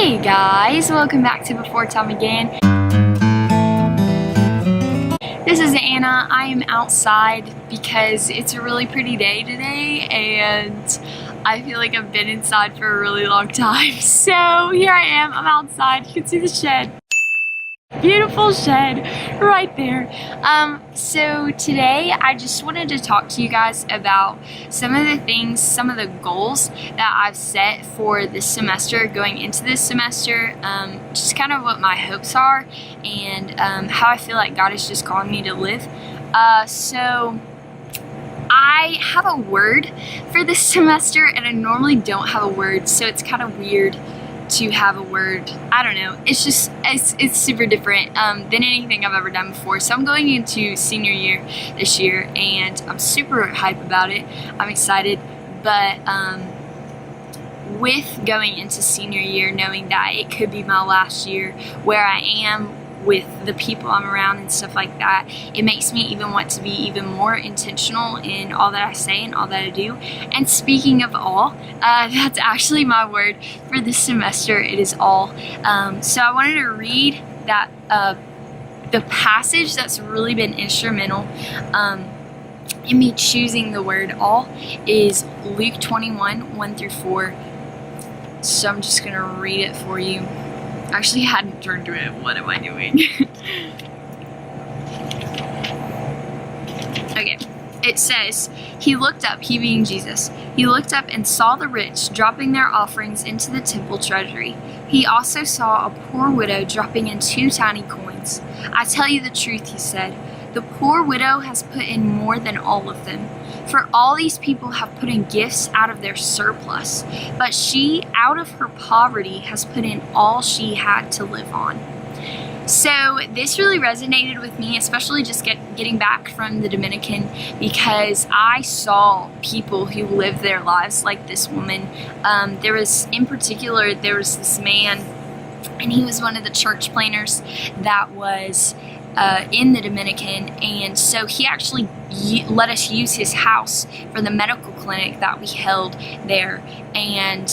Hey guys, welcome back to Before Time Began. This is Anna. I am outside because it's a really pretty day today and I feel like I've been inside for a really long time. So here I am, I'm outside. You can see the shed. Beautiful shed right there. So today I just wanted to talk to you guys about some of the things, some of the goals that I've set for this semester, going into this semester, just kind of what my hopes are and how I feel like God is just calling me to live. So I have a word for this semester and I normally don't have a word, so it's kind of weird to have a word. I don't know, it's just it's super different than anything I've ever done before. So I'm going into senior year this year and I'm super hype about it. I'm excited, but with going into senior year, knowing that it could be my last year where I am with the people I'm around and stuff like that, it makes me even want to be even more intentional in all that I say and all that I do. And speaking of all, that's actually my word for this semester. It is all. So I wanted to read that the passage that's really been instrumental in me choosing the word all is Luke 21, 1 through 4. So I'm just gonna read it for you. Actually hadn't turned to it. What am I doing? Okay, it says, he looked up, he being Jesus, he looked up and saw the rich dropping their offerings into the temple treasury. He also saw a poor widow dropping in 2 tiny coins. I tell you the truth, he said, the poor widow has put in more than all of them. For all these people have put in gifts out of their surplus, but she, out of her poverty, has put in all she had to live on. So this really resonated with me, especially just getting back from the Dominican, because I saw people who lived their lives like this woman. There was this man, and he was one of the church planners that was in the Dominican, and so he actually let us use his house for the medical clinic that we held there. And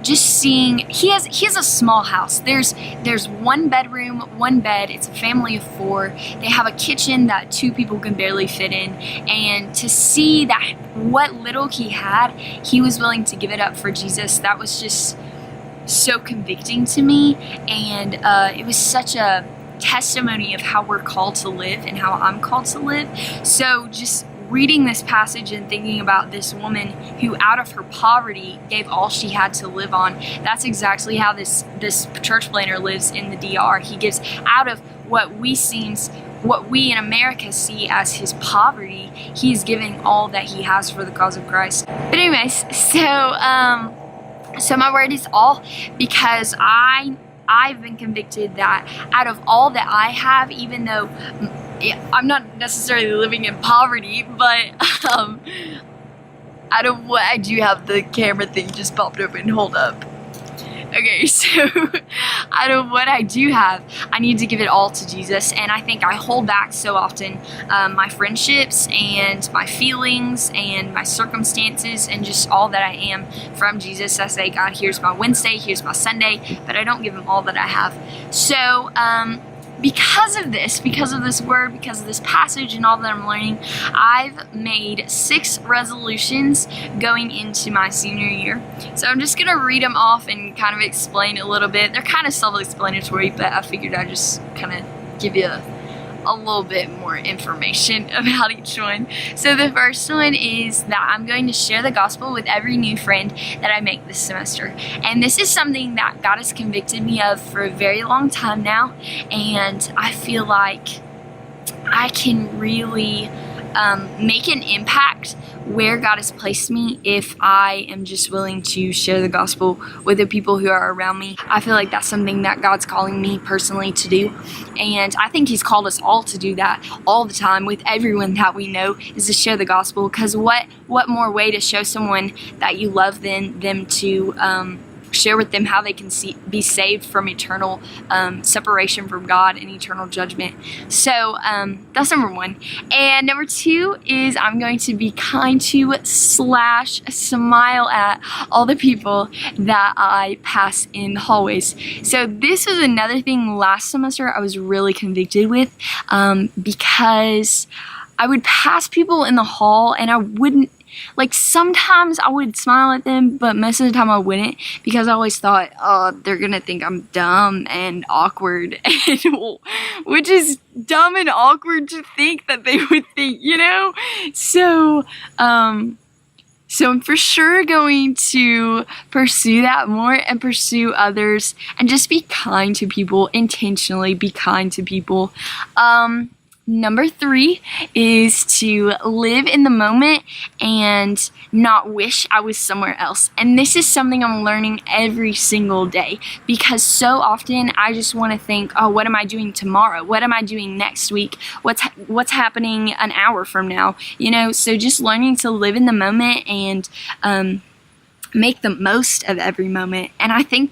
just seeing, he has a small house. There's 1 bedroom, 1 bed. It's a family of 4. They have a kitchen that 2 people can barely fit in, and to see that what little he had, he was willing to give it up for Jesus, that was just so convicting to me. And it was such a testimony of how we're called to live and how I'm called to live. So just reading this passage and thinking about this woman who out of her poverty gave all she had to live on, that's exactly how this church planner lives in the DR. He gives out of what we in America see as his poverty. He's giving all that he has for the cause of Christ. But anyways, so my word is all, because I've been convicted that out of all that I have, even though I'm not necessarily living in poverty, but out of what I do have, the camera thing just popped open, hold up. Okay, so out of what I do have, I need to give it all to Jesus, and I think I hold back so often my friendships and my feelings and my circumstances and just all that I am from Jesus. I say, God, here's my Wednesday, here's my Sunday, but I don't give him all that I have. So because of this word, because of this passage and all that I'm learning, I've made 6 resolutions going into my senior year. So I'm just gonna read them off and kind of explain a little bit. They're kind of self-explanatory, but I figured I'd just kind of give you a little bit more information about each one. So the first one is that I'm going to share the gospel with every new friend that I make this semester. And this is something that God has convicted me of for a very long time now, and I feel like I can really make an impact where God has placed me if I am just willing to share the gospel with the people who are around me. I feel like that's something that God's calling me personally to do, and I think he's called us all to do that all the time with everyone that we know, is to share the gospel, because what more way to show someone that you love than them to share with them how they can be saved from eternal separation from God and eternal judgment. So that's number 1. And number 2 is I'm going to be kind to / smile at all the people that I pass in the hallways. So this was another thing last semester I was really convicted with, because I would pass people in the hall and I wouldn't, like, sometimes I would smile at them, but most of the time I wouldn't, because I always thought, oh, they're gonna think I'm dumb and awkward, which is dumb and awkward to think that they would think, you know? So I'm for sure going to pursue that more and pursue others and just be kind to people, intentionally be kind to people. Number 3 is to live in the moment and not wish I was somewhere else. And this is something I'm learning every single day, because so often I just want to think, oh, what am I doing tomorrow? What am I doing next week? What's happening an hour from now? You know, so just learning to live in the moment and make the most of every moment. And I think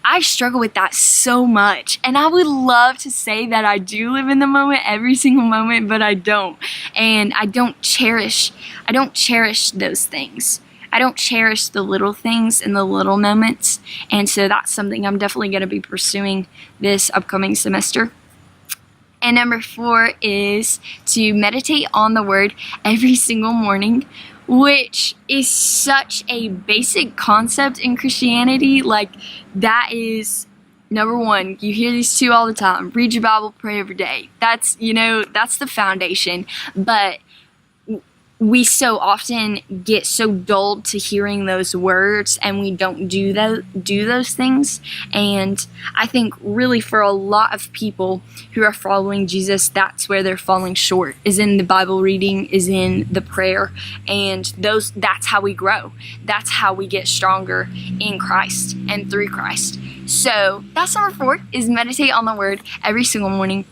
I struggle with that so much, and I would love to say that I do live in the moment every single moment, but I don't. And I don't cherish those things. I don't cherish the little things and the little moments. And so that's something I'm definitely going to be pursuing this upcoming semester. And number 4 is to meditate on the Word every single morning, which is such a basic concept in Christianity. Like, that is number 1. You hear these 2 all the time. Read your Bible, pray every day. That's the foundation. But we so often get so dulled to hearing those words, and we don't do those things. And I think really for a lot of people who are following Jesus, that's where they're falling short, is in the Bible reading, is in the prayer, and that's how we grow. That's how we get stronger in Christ and through Christ. So that's number 4, is meditate on the Word every single morning.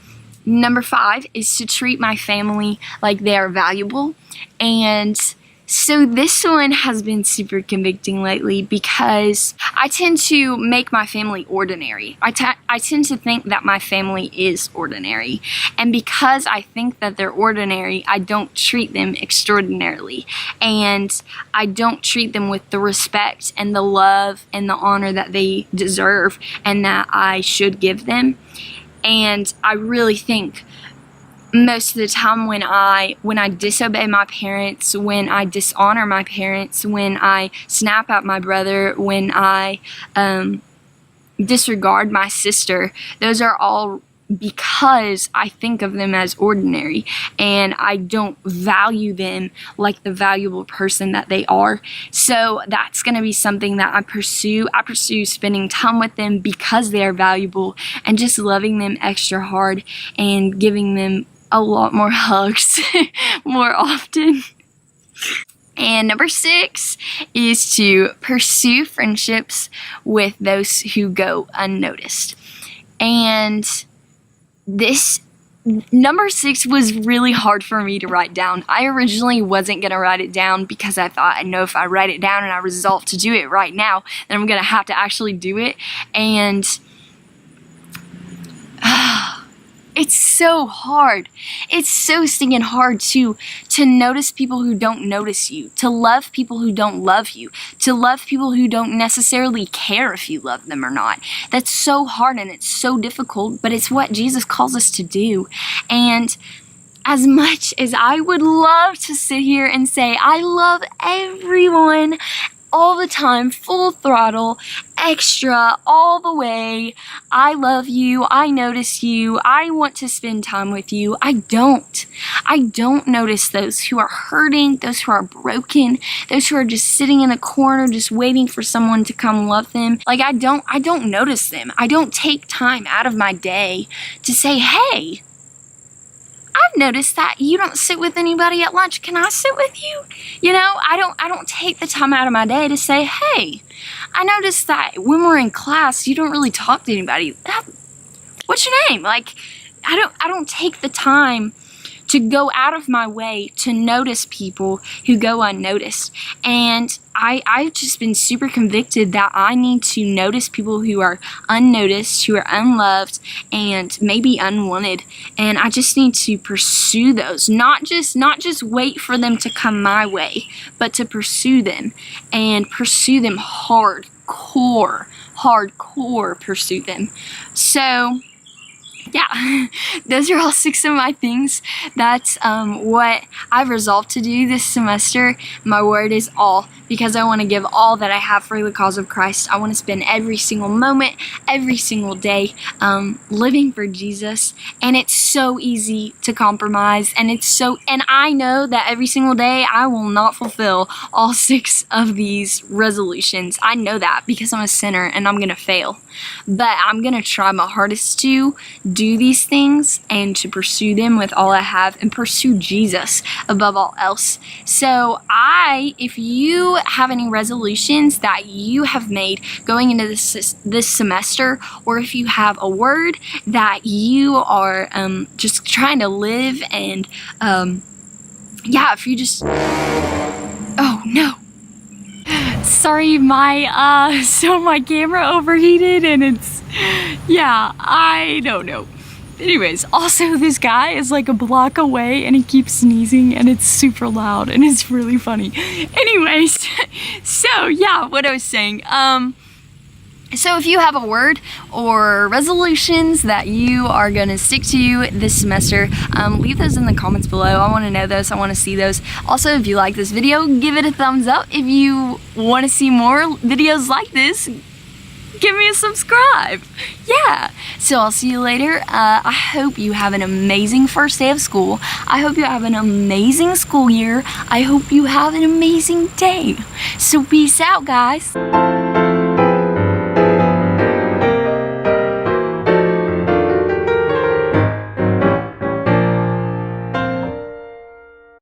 Number 5 is to treat my family like they are valuable. And so this one has been super convicting lately, because I tend to make my family ordinary. I tend to think that my family is ordinary. And because I think that they're ordinary, I don't treat them extraordinarily. And I don't treat them with the respect and the love and the honor that they deserve and that I should give them. And I really think most of the time when I disobey my parents, when I dishonor my parents, when I snap at my brother, when I disregard my sister, those are all because I think of them as ordinary, and I don't value them like the valuable person that they are. So that's going to be something that I pursue. I pursue spending time with them because they are valuable, and just loving them extra hard and giving them a lot more hugs more often. And number 6 is to pursue friendships with those who go unnoticed. And this number 6 was really hard for me to write down. I originally wasn't going to write it down, because I thought, I know if I write it down and I resolve to do it right now, then I'm going to have to actually do it. And it's so hard. It's so stinking hard to notice people who don't notice you, to love people who don't love you, to love people who don't necessarily care if you love them or not. That's so hard, and it's so difficult, but it's what Jesus calls us to do. And as much as I would love to sit here and say, I love everyone all the time, full throttle, extra, all the way, I love you, I notice you, I want to spend time with you, I don't notice those who are hurting, those who are broken, those who are just sitting in a corner just waiting for someone to come love them. Like, I don't notice them. I don't take time out of my day to say, hey, I've noticed that you don't sit with anybody at lunch. Can I sit with you? You know, I don't take the time out of my day to say, hey, I noticed that when we're in class, you don't really talk to anybody. What's your name? Like, I don't take the time to go out of my way to notice people who go unnoticed. And I've just been super convicted that I need to notice people who are unnoticed, who are unloved, and maybe unwanted. And I just need to pursue those, not just wait for them to come my way, but to pursue them, and pursue them hardcore pursue them. So yeah, those are all 6 of my things. That's what I've resolved to do this semester. My word is all, because I want to give all that I have for the cause of Christ. I want to spend every single moment, every single day living for Jesus. And it's so easy to compromise, and I know that every single day I will not fulfill all 6 of these resolutions. I know that because I'm a sinner and I'm gonna fail. But I'm gonna try my hardest to do these things and to pursue them with all I have, and pursue Jesus above all else. So if you have any resolutions that you have made going into this semester, or if you have a word that you are just trying to live, and if you just, oh no, sorry, my camera overheated, and I don't know. Anyways, also this guy is like a block away and he keeps sneezing and it's super loud and it's really funny. Anyways, so yeah, what I was saying, so if you have a word or resolutions that you are going to stick to this semester, leave those in the comments below. I want to know those. I want to see those. Also, if you like this video, give it a thumbs up. If you want to see more videos like this, give me a subscribe. Yeah. So I'll see you later. I hope you have an amazing first day of school. I hope you have an amazing school year. I hope you have an amazing day. So peace out, guys.